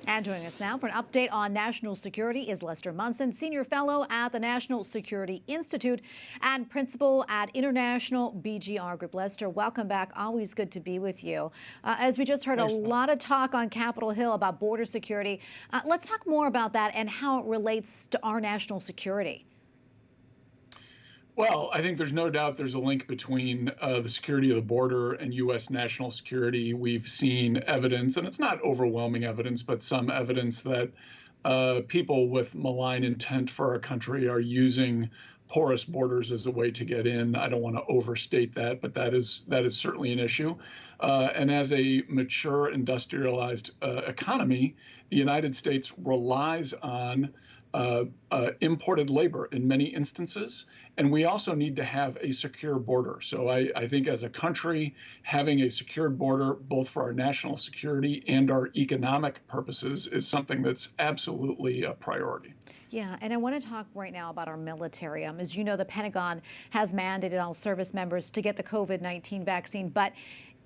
And joining us now for an update on national security is Lester Munson, Senior Fellow at the National Security Institute and Principal at International BGR Group. Lester, welcome back. Always good to be with you. As we just heard a lot of talk on Capitol Hill about border security, let's talk more about that and how it relates to our national security. Well, I think there's no doubt there's a link between the security of the border and U.S. national security. We've seen evidence, and it's not overwhelming evidence, but some evidence that people with malign intent for our country are using porous borders as a way to get in. I don't want to overstate that, but that is certainly an issue. And as a mature industrialized economy, the United States relies on imported labor in many instances. And we also need to have a secure border. So I think as a country, having a secured border, both for our national security and our economic purposes, is something that's absolutely a priority. Yeah, and I want to talk right now about our military. As you know, the Pentagon has mandated all service members to get the COVID-19 vaccine, but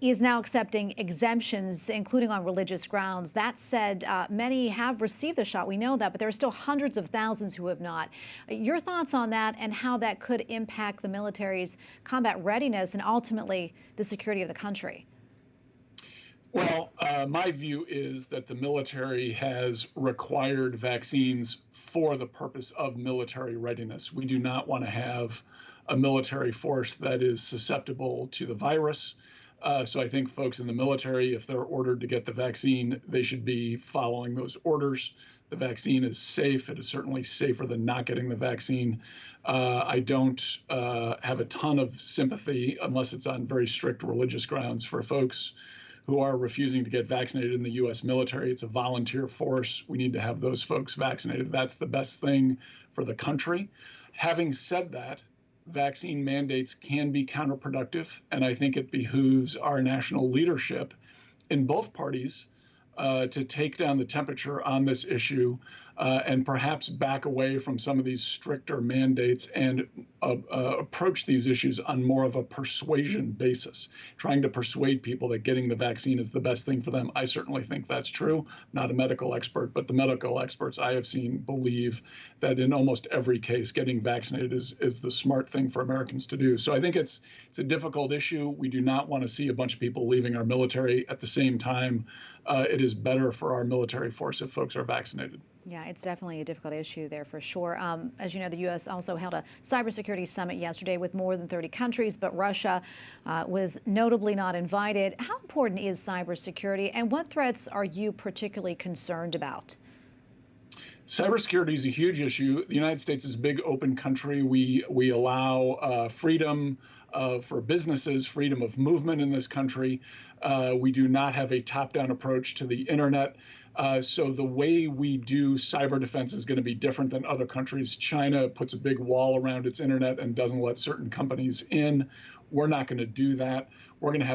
is now accepting exemptions, including on religious grounds. That said, many have received the shot. We know that, but there are still hundreds of thousands who have not. Your thoughts on that and how that could impact the military's combat readiness and ultimately the security of the country? Well, my view is that the military has required vaccines for the purpose of military readiness. We do not want to have a military force that is susceptible to the virus. So I think folks in the military, if they're ordered to get the vaccine, they should be following those orders. The vaccine is safe. It is certainly safer than not getting the vaccine. I don't have a ton of sympathy, unless it's on very strict religious grounds, for folks who are refusing to get vaccinated in the U.S. military. It's a volunteer force. We need to have those folks vaccinated. That's the best thing for the country. Having said that, vaccine mandates can be counterproductive, and I think it behooves our national leadership in both parties to take down the temperature on this issue and perhaps back away from some of these stricter mandates and approach these issues on more of a persuasion basis, trying to persuade people that getting the vaccine is the best thing for them. I certainly think that's true. I'm not a medical expert, but the medical experts I have seen believe that in almost every case, getting vaccinated is the smart thing for Americans to do. So I think it's a difficult issue. We do not want to see a bunch of people leaving our military. At the same time, it is better for our military force if folks are vaccinated. Yeah, it's definitely a difficult issue there for sure. As you know, the U.S. also held a cybersecurity summit yesterday with more than 30 countries, but Russia was notably not invited. How important is cybersecurity, and what threats are you particularly concerned about? Cybersecurity is a huge issue. The United States is a big open country. We allow freedom for businesses, freedom of movement in this country. We do not have a top-down approach to the internet. So the way we do cyber defense is going to be different than other countries. China puts a big wall around its internet and doesn't let certain companies in. We're not going to do that. We're going to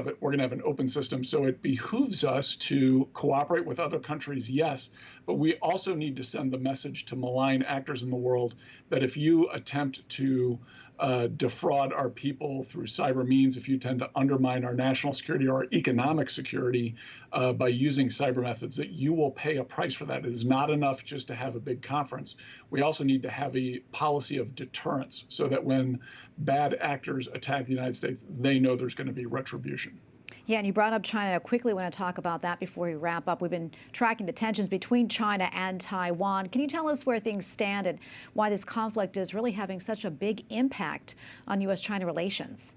have an open system. So it behooves us to cooperate with other countries, yes, but we also need to send the message to malign actors in the world that if you attempt to defraud our people through cyber means, if you tend to undermine our national security or our economic security by using cyber methods, that you will pay a price for that. It is not enough just to have a big conference. We also need to have a policy of deterrence so that when bad actors attack the United States, they know there's going to be retribution. Yeah, and you brought up China. I quickly want to talk about that before we wrap up. We've been tracking the tensions between China and Taiwan. Can you tell us where things stand and why this conflict is really having such a big impact on U.S.-China relations?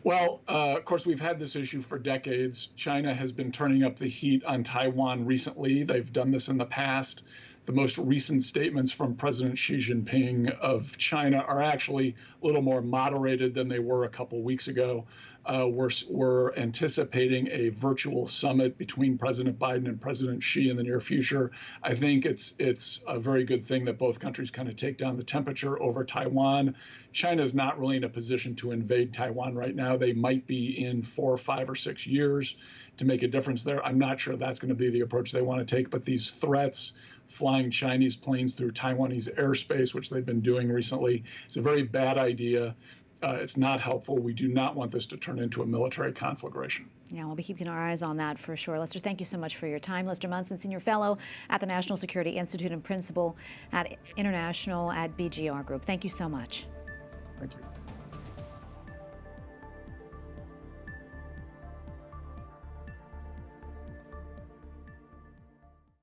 Well, of course, we've had this issue for decades. China has been turning up the heat on Taiwan recently. They've done this in the past. The most recent statements from President Xi Jinping of China are actually a little more moderated than they were a couple weeks ago. We're anticipating a virtual summit between President Biden and President Xi in the near future. I think it's a very good thing that both countries kind of take down the temperature over Taiwan. China is not really in a position to invade Taiwan right now. They might be in 4, 5, or 6 years to make a difference there. I'm not sure that's going to be the approach they want to take, but these threats, flying Chinese planes through Taiwanese airspace, which they've been doing recently, it's a very bad idea. It's not helpful. We do not want this to turn into a military conflagration. Yeah, we'll be keeping our eyes on that for sure. Lester, thank you so much for your time. Lester Munson, Senior Fellow at the National Security Institute and Principal at International at BGR Group. Thank you so much. Thank you.